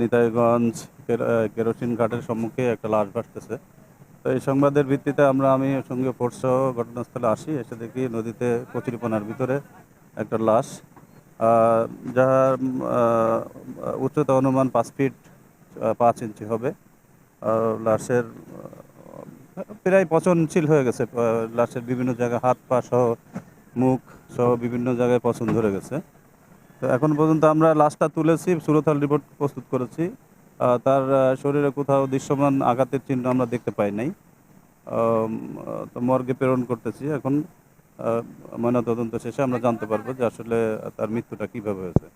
Nitaiganj kerosene ঘাটের সম্মুখে একটা লাশ ভাসতেছে। তো এই সংবাদের ভিত্তিতে আমি সঙ্গে ফোর্সসহ ঘটনাস্থলে আসি। এসে দেখি নদীতে কচুরিপানার ভিতরে একটা লাশ, আহ, যার উচ্চতা অনুমান 5 ফিট 5 ইঞ্চি হবে। লাশের প্রায় পচনশীল হয়ে গেছে। লাশের বিভিন্ন জায়গায় হাত পা সহ, মুখ সহ বিভিন্ন জায়গায় পচন ধরে গেছে। তো এখন পর্যন্ত আমরা লাশটা তুলেছি, সুরতহাল রিপোর্ট প্রস্তুত করেছি। তার শরীরে কোথাও দৃশ্যমান আঘাতের চিহ্ন আমরা দেখতে পাই নাই। তো মর্গে প্রেরণ করতেছি এখন। ময়নাতদন্ত শেষে আমরা জানতে পারবো যে আসলে তার মৃত্যুটা কিভাবে হয়েছে।